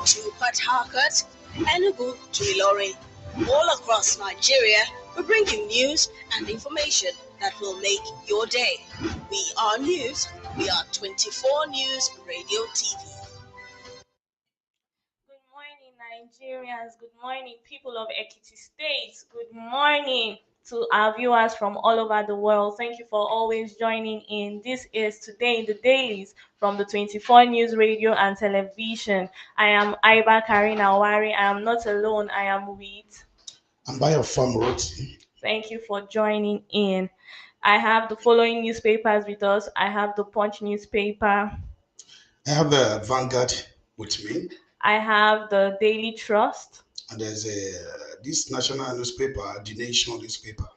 to Port Harcourt, Enugu to Ilorin. All across Nigeria, we bring you news and information that will make your day. We are news. We are 24 News Radio TV. Good morning, Nigerians. Good morning, people of Ekiti State. Good morning to our viewers from all over the world. Thank you for always joining in. This is Today in the Dailies from the 24 News Radio and Television. I am Aiba Karina Wari. I am not alone. I am with. And by your farm road. Thank you for joining in. I have the following newspapers with us. I have the Punch newspaper. I have the Vanguard with me. I have the Daily Trust. And there's this national newspaper, the Nation newspaper.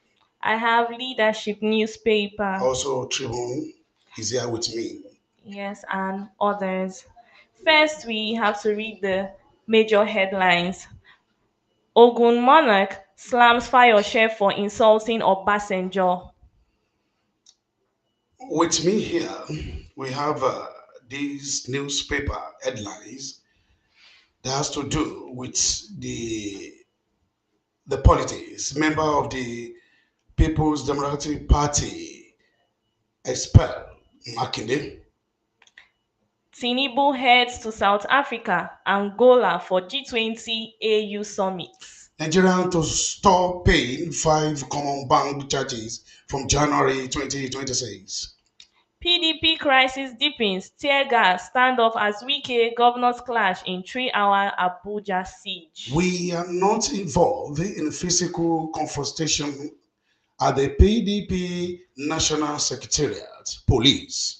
I have Leadership newspaper. Also, Tribune is here with me. Yes, and others. First, we have to read the major headlines. Ogun monarch slams Fayose for insulting Obasanjo. With me here, we have these newspaper headlines that has to do with the politics. Member of the People's Democratic Party expelled Makinde. Tinubu heads to South Africa, Angola for G20 AU summit. Nigerian to stop paying 5 common bank charges from January 2026. PDP crisis deepens, tear gas, standoff as Wike governors clash in 3-hour Abuja siege. We are not involved in physical confrontation at the PDP National Secretariat, Police.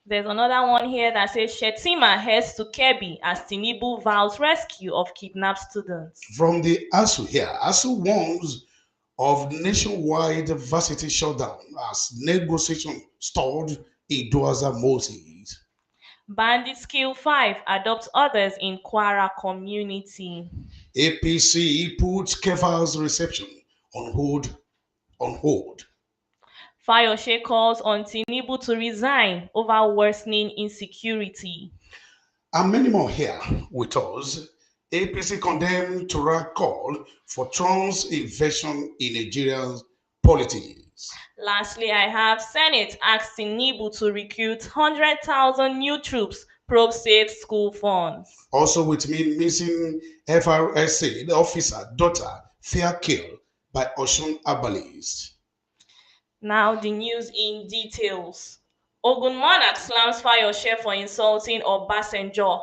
There's another one here that says Shetima heads to Kebbi as Tinubu vows rescue of kidnapped students. From the ASU here, ASU warns of nationwide varsity shutdown as negotiation stalled in Duaza Moses. Bandits kill 5, adopt others in Kwara community. APC puts Kefa's reception on hold. Fayose calls on Tinubu to resign over worsening insecurity. And many more here with us. APC condemned Tura call for Trump's invasion in Nigeria's politics. Lastly, I have Senate asks Tinubu to recruit 100,000 new troops, probe saves school funds. Also with me, missing FRSA, the officer, daughter, fair kill by Oshun Abalist. Now the news in details. Ogun monarch slams Fayose for insulting Obasanjo.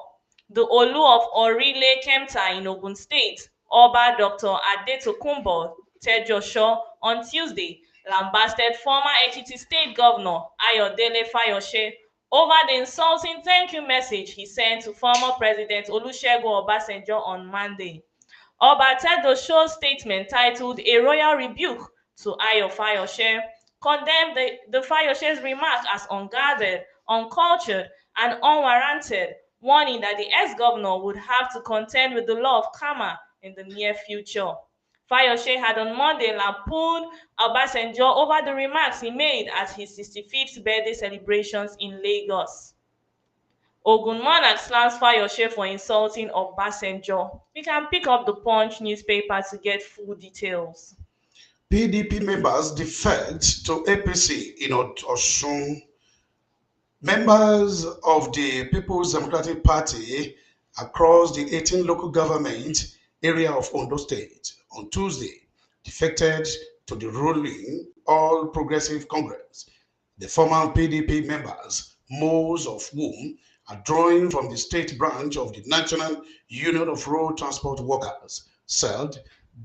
The Olu of Orile Kemta in Ogun State, Oba Dr. Adetokunbo Tejosho, on Tuesday, lambasted former Ekiti State Governor Ayodele Fayose over the insulting thank you message he sent to former President Olusegun Obasanjo on Monday. Oba Tejosho's statement titled A Royal Rebuke to Ayo Fayose condemned the Fayose's remark as unguarded, uncultured, and unwarranted, warning that the ex-governor would have to contend with the law of karma in the near future. Fayose had on Monday lampooned Obasanjo over the remarks he made at his 65th birthday celebrations in Lagos. Ogun monarch slams Fayose for insulting Obasanjo. You can pick up the Punch newspaper to get full details. PDP members defect to APC in Osun. Members of the People's Democratic Party across the 18 local government area of Ondo State on Tuesday defected to the ruling All Progressive Congress. The former PDP members, most of whom are drawing from the state branch of the National Union of Road Transport Workers, said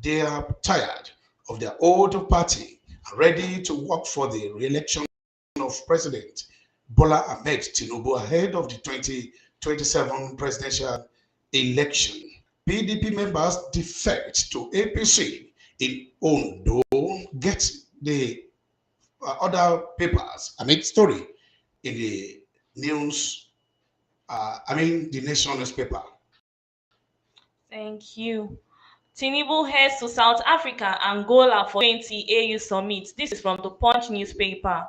they are tired of their old party and ready to work for the re-election of President Bola Ahmed Tinubu ahead of the 2027 presidential election. PDP members defect to APC in Ondo. Get the other papers, story in the news, the Nation newspaper. Thank you. Tinubu heads to South Africa, Angola for 20 AU summit. This is from the Punch newspaper.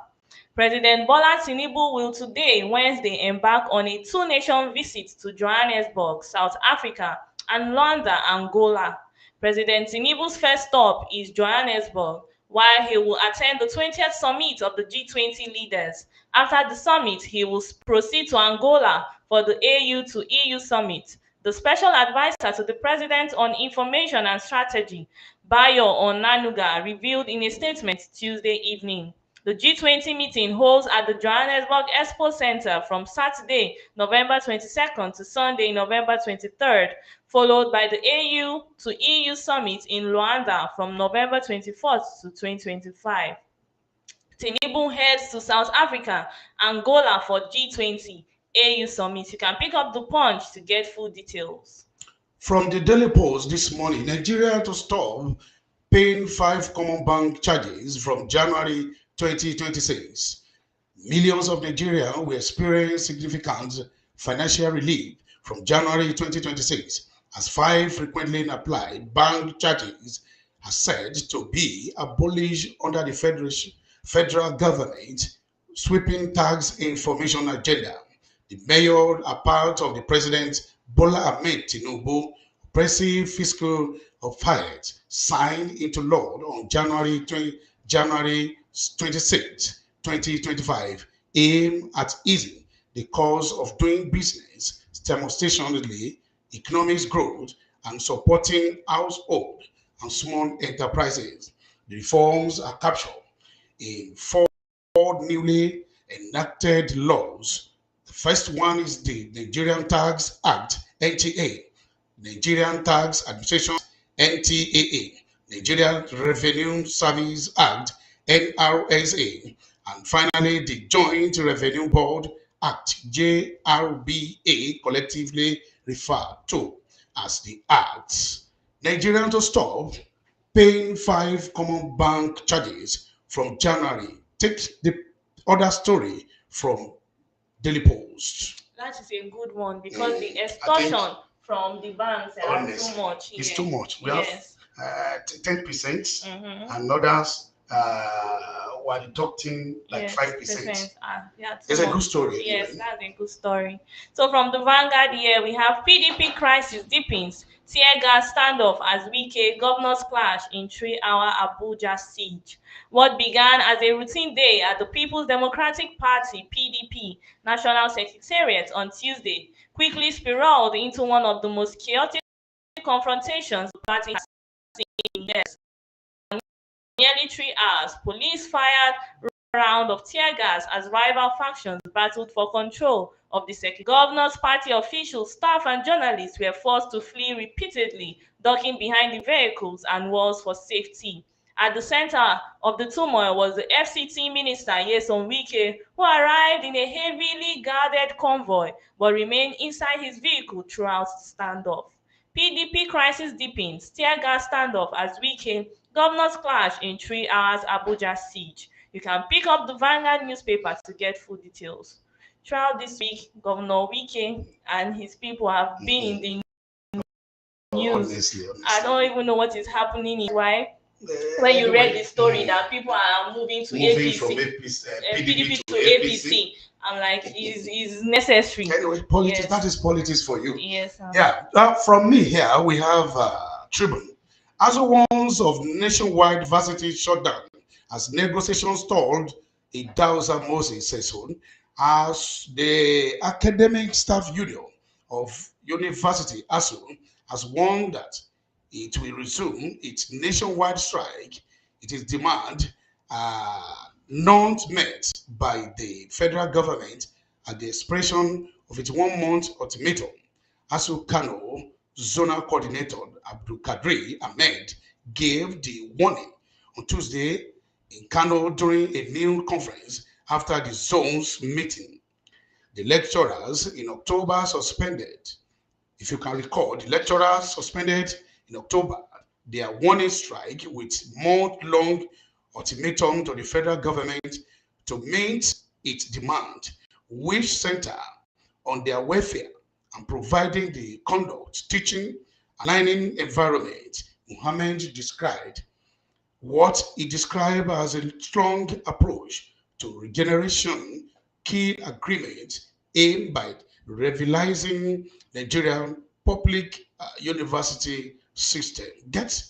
President Bola Tinubu will today, Wednesday, embark on a two-nation visit to Johannesburg, South Africa, and Luanda, Angola. President Tinubu's first stop is Johannesburg, while he will attend the 20th summit of the G20 leaders. After the summit, he will proceed to Angola for the AU to EU summit. The special advisor to the president on information and strategy, Bayo Onanuga, revealed in a statement Tuesday evening. The G20 meeting holds at the Johannesburg Expo Center from Saturday, November 22nd to Sunday, November 23rd, followed by the AU to EU summit in Luanda from November 24th to 2025. Tinubu heads to South Africa, Angola for G20 AU summit. You can pick up the punch to get full details. From the Daily Post this morning, Nigeria to stop paying five common bank charges from January 2026. Millions of Nigerians will experience significant financial relief from January 2026 as five frequently applied bank charges are said to be abolished under the federal government sweeping tax information agenda. The mayor are part of the President Bola Ahmed Tinubu oppressive fiscal fiat signed into law on January 26, 2025, aimed at easing the cost of doing business, simultaneously economic growth, and supporting household and small enterprises. The reforms are captured in four newly enacted laws. The first one is the Nigerian Tax Act, NTA, Nigerian Tax Administration NTAA, Nigerian Revenue Service Act NRSA, and finally the Joint Revenue Board Act JRBA, collectively referred to as the Acts. Nigerian to stop paying five common bank charges from January. Take the other story from Daily Post. That is a good one because the extortion from the banks are too much. It's here. too much. We Yes. have 10%, Mhm. and others were deducting like Yes, 5%. yeah, It's too a good much. story. Yes, Anyway. that's a good story. So from the Vanguard here, we have PDP crisis deepens, tear gas standoff as Wike governors clash in 3-hour Abuja siege. What began as a routine day at the People's Democratic Party (PDP) National Secretariat on Tuesday quickly spiraled into one of the most chaotic confrontations the party has seen in years. Nearly 3 hours, police fired round of tear gas as rival factions battled for control of the second. Governor's party officials, staff, and journalists were forced to flee repeatedly, ducking behind the vehicles and walls for safety. At the center of the turmoil was the FCT minister Yeson Wike, who arrived in a heavily guarded convoy but remained inside his vehicle throughout the standoff. PDP crisis deepens, tear gas standoff as Wike governors clash in 3 hours Abuja siege. You can pick up the Vanguard newspaper to get full details. Throughout this week, Governor Wike and his people have been in the news. Honestly. I don't even know what is happening. Why? When you Anyway, read the story that people are moving to moving APC, from APC, PDP to APC. APC, I'm like, is necessary. Anyway, politics. Yes. That is politics for you. Yes. Yeah. From me here, we have Tribune. As a warns of nationwide varsity shutdown as negotiations stalled, a Dowsa Moses says so, as the Academic Staff Union of University ASU has warned that it will resume its nationwide strike. It is demand not met by the federal government at the expiration of its 1 month ultimatum. ASU Kano Zonal Coordinator Abdul Kadri Ahmed gave the warning on Tuesday in Kano during a new conference after the zone's meeting. The lecturers in October suspended, if you can recall, the lecturers suspended in October their warning strike with month-long ultimatum to the federal government to meet its demand, which center on their welfare and providing the conduct, teaching, and learning environment. Muhammad described what he described as a strong approach to Regeneration key agreement aimed at revitalizing Nigerian public university system. Get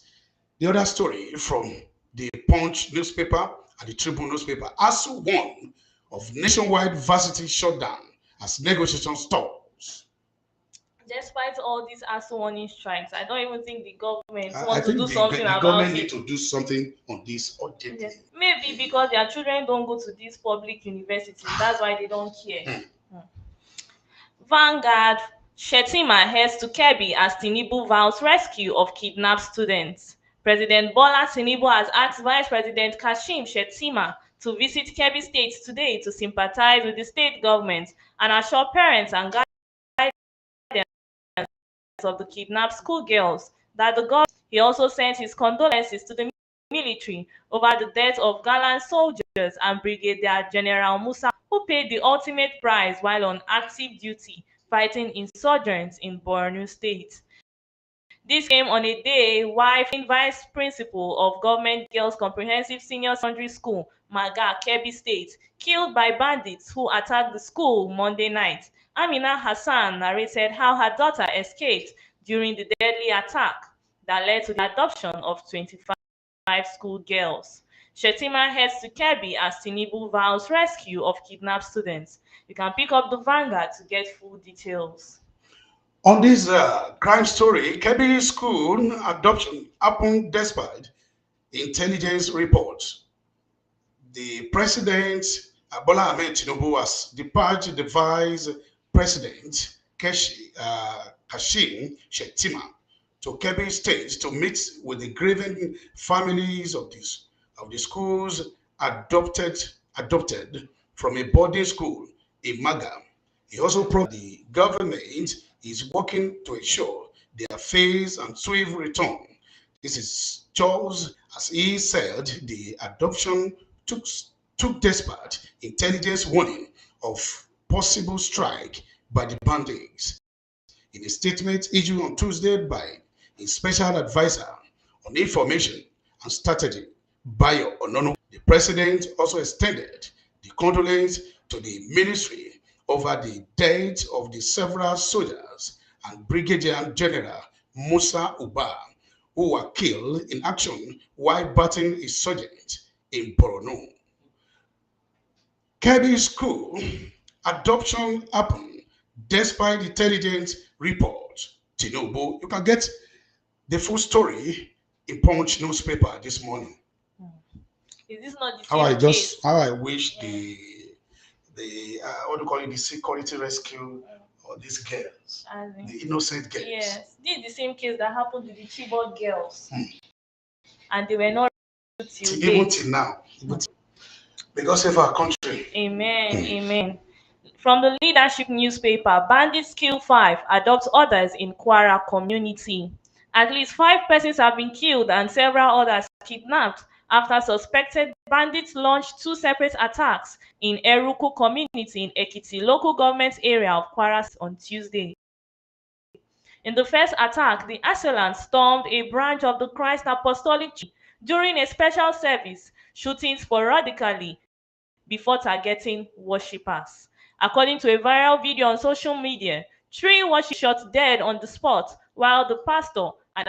the other story from the Punch newspaper and the Tribune newspaper. ASU one of nationwide varsity shutdown as negotiation stalls. Despite all these ASU warning strikes, I don't even think the government I want to do think something the about government need it. to do something on this urgently. Yes. Maybe because their children don't go to these public universities. That's why they don't care. Hmm. Vanguard, Shettima heads to Kebbi as Tinubu vows rescue of kidnapped students. President Bola Tinubu has asked Vice President Kashim Shettima to visit Kebbi State today to sympathize with the state government and assure parents and guardians of the kidnapped schoolgirls that the government. He also sent his condolences to the military over the death of gallant soldiers and Brigadier General Musa, who paid the ultimate price while on active duty fighting insurgents in Borno State. This came on a day while Vice Principal of Government Girls Comprehensive Senior Secondary School, Maga, Kebbi State, killed by bandits who attacked the school Monday night. Amina Hassan narrated how her daughter escaped during the deadly attack that led to the adoption of 25 school girls. Shetima heads to Kebbi as Tinubu vows rescue of kidnapped students. You can pick up the Vanguard to get full details. On this crime story, Kebbi school adoption happened despite intelligence reports. The president, Bola Ahmed Tinubu, has dispatched the vice president, Kashim Shettima, to Kebbi State to meet with the grieving families of the schools adopted from a boarding school in Maga. He also promised the government is working to ensure their phased and swift return. This is just as he said the adoption took, took despite intelligence warning of possible strike by the bandits. In a statement issued on Tuesday by his special advisor on information and strategy, Bayo Onono, the president also extended the condolence to the ministry over the death of the several soldiers and Brigadier General Musa Uba, who were killed in action while battling insurgents in Borno. Kebbi School adoption happened despite intelligence report. Tinubu, you can get the full story in Punch newspaper this morning. Is this not the same case? How I wish the what do you call it, the security rescue or these girls, the innocent girls. Yes, this is the same case that happened to the Chibok girls, and they were not till even till now. Because save our country. Amen, amen. From the leadership newspaper, bandits kill 5, adopt others in Kwara community. At least 5 persons have been killed and several others kidnapped after suspected bandits launched 2 separate attacks in Eruku community in Ekiti local government area of Kwara on Tuesday. In the first attack, the assailants stormed a branch of the Christ Apostolic Church during a special service, shooting sporadically before targeting worshippers. According to a viral video on social media, 3 worshippers shot dead on the spot, while the pastor and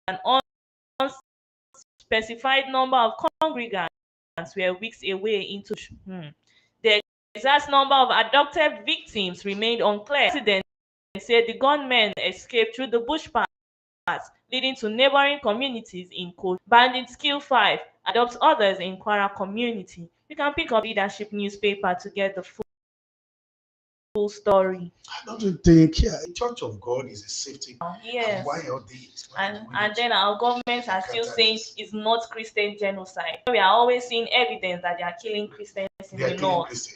an unspecified number of congregants were weeks away into. The exact number of abducted victims remained unclear. Residents said the gunmen escaped through the bush paths leading to neighboring communities in Kogi. Bandits kill 5, adopt others in Kwara community. You can pick up leadership newspaper to get the full story. I don't think the Church of God is a safety. Yes. And why all these? And then our governments are still saying it's not Christian genocide. We are always seeing evidence that they are killing Christians in the north.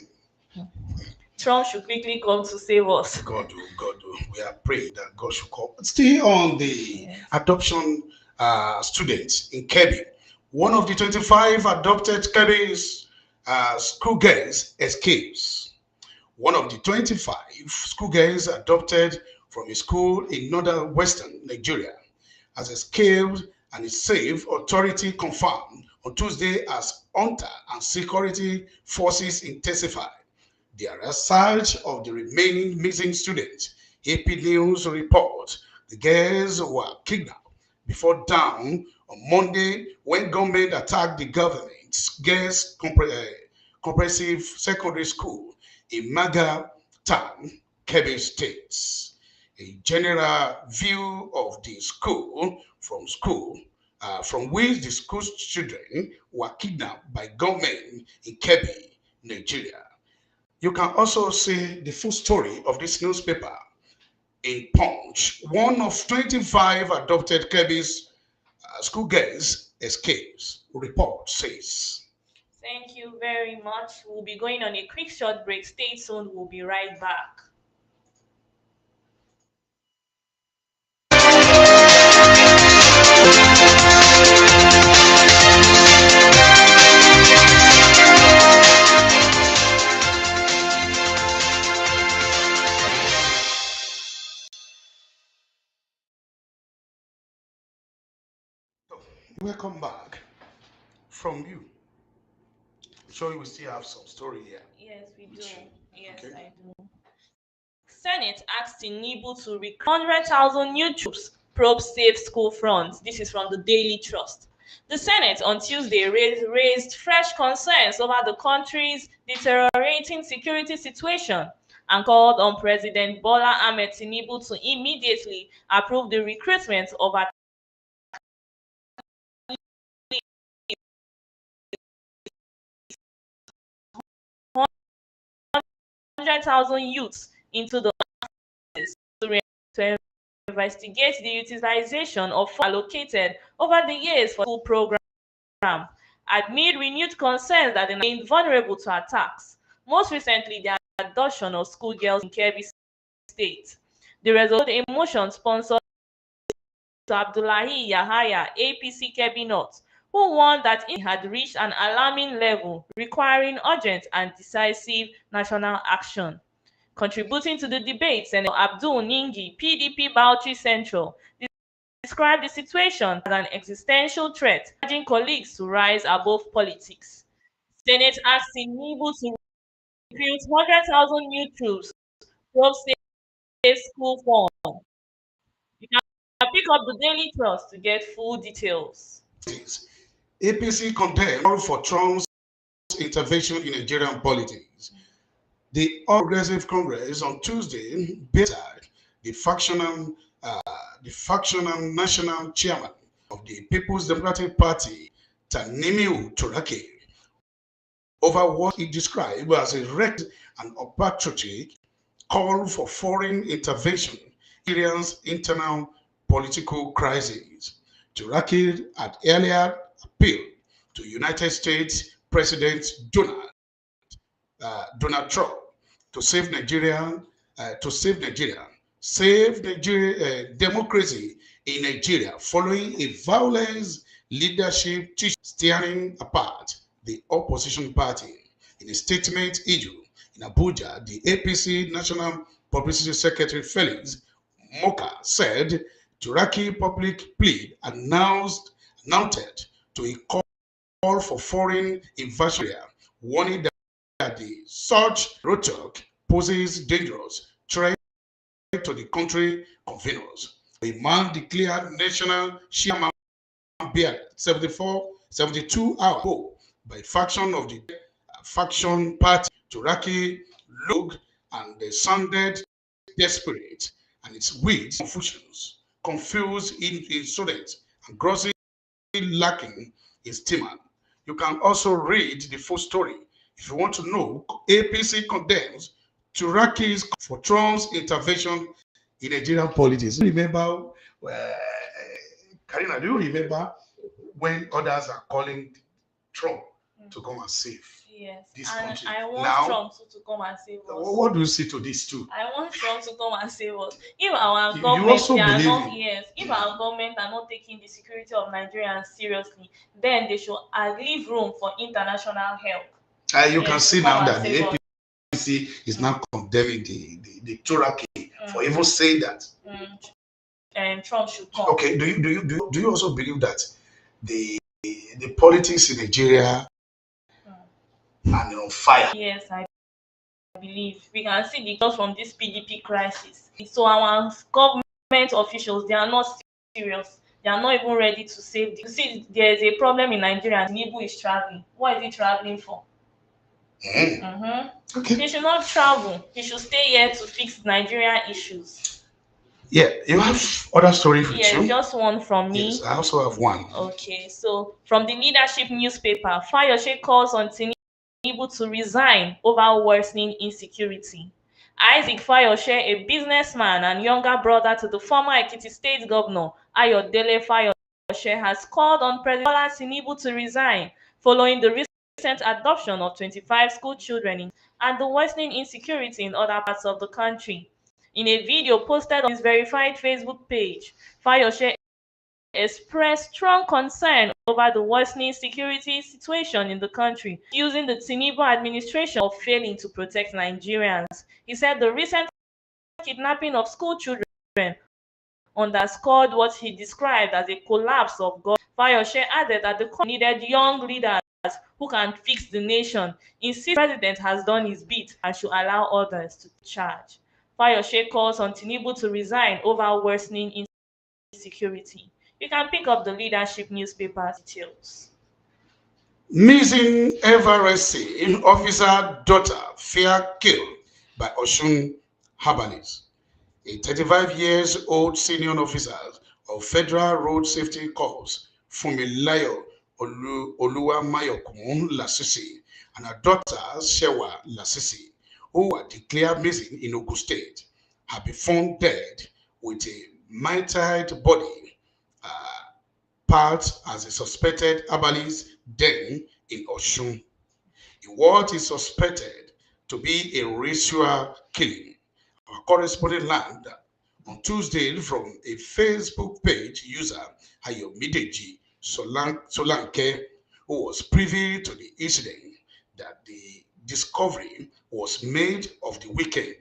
Trump should quickly come to save us. God. We are praying that God should come. Still on the adoption students in Kebbi. One of the 25 adopted Kebbi's schoolgirls escapes. One of the 25 schoolgirls adopted from a school in northern western Nigeria has escaped and is safe, authority confirmed on Tuesday as hunter and security forces intensified their search of the remaining missing students. AP News report the girls were kidnapped before dawn on Monday when government attacked the government's comprehensive secondary school in Maga Town, Kebbi State. A general view of the school from which the school's children were kidnapped by gunmen in Kebbi, Nigeria. You can also see the full story of this newspaper in Punch. One of 25 adopted Kebbi's schoolgirls escapes, report says. Thank you very much. We'll be going on a quick short break. Stay tuned. We'll be right back. So, welcome back from you. I'm sure we still have some story here. Yes, we do. Yes, Okay. I do. Senate asked Tinubu to recruit 100,000 new troops, probe safe school front. This is from the Daily Trust. The Senate on Tuesday raised fresh concerns over the country's deteriorating security situation and called on President Bola Ahmed Tinubu to immediately approve the recruitment of at 100,000 youths into the office to investigate the utilization of funds allocated over the years for the school program, amid renewed concerns that they remain vulnerable to attacks. Most recently, the abduction of schoolgirls in Kebbi State. The result a motion sponsored to Abdullahi Yahaya, APC Kebbi North, who warned that it had reached an alarming level, requiring urgent and decisive national action. Contributing to the debate, Senator Abdul Ningi, PDP Bauchi Central, described the situation as an existential threat, urging colleagues to rise above politics. Senate asked Tinubu to recruit 100,000 new troops, probe safe school fund. You can pick up the Daily Trust to get full details. APC condemned call for Trump's intervention in Nigerian politics. The All Progressive Congress on Tuesday baited the factional, uh, the factional national chairman of the People's Democratic Party, Tanimiu Turaki, over what he described as a reckless and unpatriotic call for foreign intervention in Nigeria's internal political crisis. Turaki had earlier appealed to United States President Donald Trump to save Nigeria, save Nigeria, democracy in Nigeria following a violent leadership tearing apart the opposition party. In a statement issued in Abuja, the APC National Publicity Secretary Felix Moka said Turaki public plea announced to a call for foreign invasion, warning that the such rhetoric poses dangerous threat to the country conveners. A man declared national chairman 72 hours ago by faction of the faction party Turaki looked and they sounded desperate and its weeds confused, insolent, and grossly lacking in steamer. You can also read the full story if you want to know. APC condemns Turaki's for Trump's intervention in Nigerian politics. Remember, uh, Karina, do you remember when others are calling Trump to come and save Yes, this and country? I want Now, Trump to come and save us. what do you say to this too? I want Trump to come and save us. If our You government also they are believe not in yes, if our government are not taking the security of Nigerians seriously, then they should leave room for international help. you can Yes, to see come now and that the save us. APC is now condemning the Turaki for Mm, even saying that. and Trump should come. Okay, do you also believe that the the politics in Nigeria and fire. Yes, I believe we can see the results from this PDP crisis. So our government officials, they are not serious. They are not even ready to save. You see, there is a problem in Nigeria. And Tinubu is traveling. What is he traveling for? Okay. He should not travel. He should stay here to fix Nigerian issues. Yeah, you have other stories with Yes, you? just one from Yes, me. I also have one. Okay, so from the leadership newspaper, Fayose calls on Tinubu to resign over worsening insecurity. Isaac Fayose, a businessman and younger brother to the former Ekiti State Governor Ayodele Fayose, has called on President Bola Tinubu to resign following the recent adoption of 25 school children and the worsening insecurity in other parts of the country. In a video posted on his verified Facebook page, Fayose expressed strong concern over the worsening security situation in the country, using the Tinubu administration of failing to protect Nigerians. He said the recent kidnapping of school children underscored what he described as a collapse of government. Fayose added that the country needed young leaders who can fix the nation. Insists the president has done his bit and should allow others to charge. Fayose calls on Tinubu to resign over worsening insecurity. You can pick up the leadership newspaper details. Missing Everest officer daughter fear killed by Oshun Habanis. A 35 years old senior officer of Federal Road Safety Corps, Fumilayo Oluwamayokun Lasisi, and her daughter Shewa Lasisi, who were declared missing in Ogun State, have been found dead with a mutilated body part as a suspected herbalist den in Oshun. In what is suspected to be a ritual killing. Our correspondent learned on Tuesday from a Facebook page user, Ayomideji Solanke, who was privy to the incident, that the discovery was made over the weekend.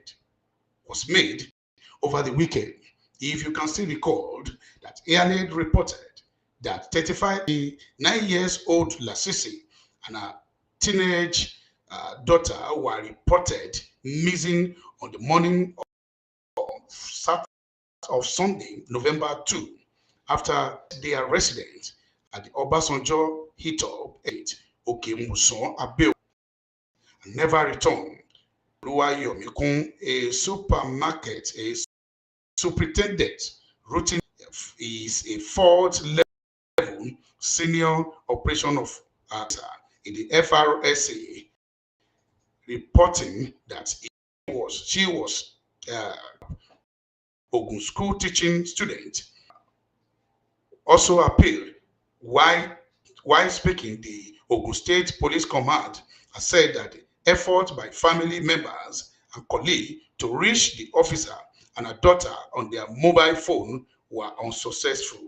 If you can still recall that Airlead reported that 35 years old Lasisi and her teenage daughter were reported missing on the morning of Sunday, November 2, after their residence at the Obasanjo Hilltop 8 Okemuson Abbey and never returned. Oluwayomikun, a superintendent, routine is a fourth level senior operation officer in the FRSA, reporting that she was Ogun school teaching student. Also appealed while speaking. The Ogun State Police Command has said that the effort by family members and colleagues to reach the officer and her daughter on their mobile phone were unsuccessful.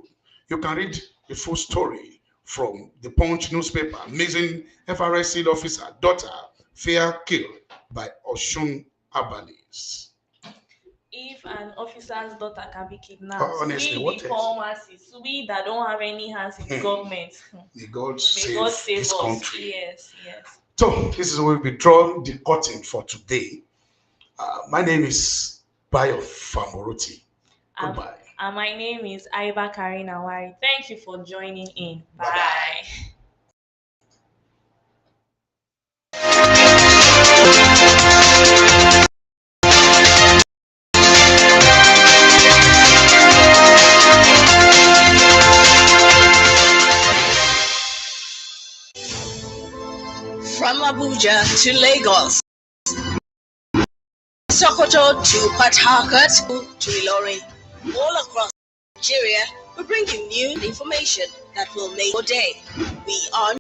You can read the full story from the Punch newspaper. Missing FRSC officer daughter fear killed by Oshun Abalis. If an officer's daughter can be kidnapped, Honestly, we what the else? poor masses, we that don't have any hands in the government, May God may God save save this us. country. Yes, yes. So this is where we draw the curtain for today. My name is Bayo Famoroti. Um, Goodbye. and my name is Aiba Karina Wari. Thank you for joining in. Bye-bye. Bye. From Abuja to Lagos, Sokoto to Port Harcourt to Ilorin, all across Nigeria, we bring you new information that will make your day. We are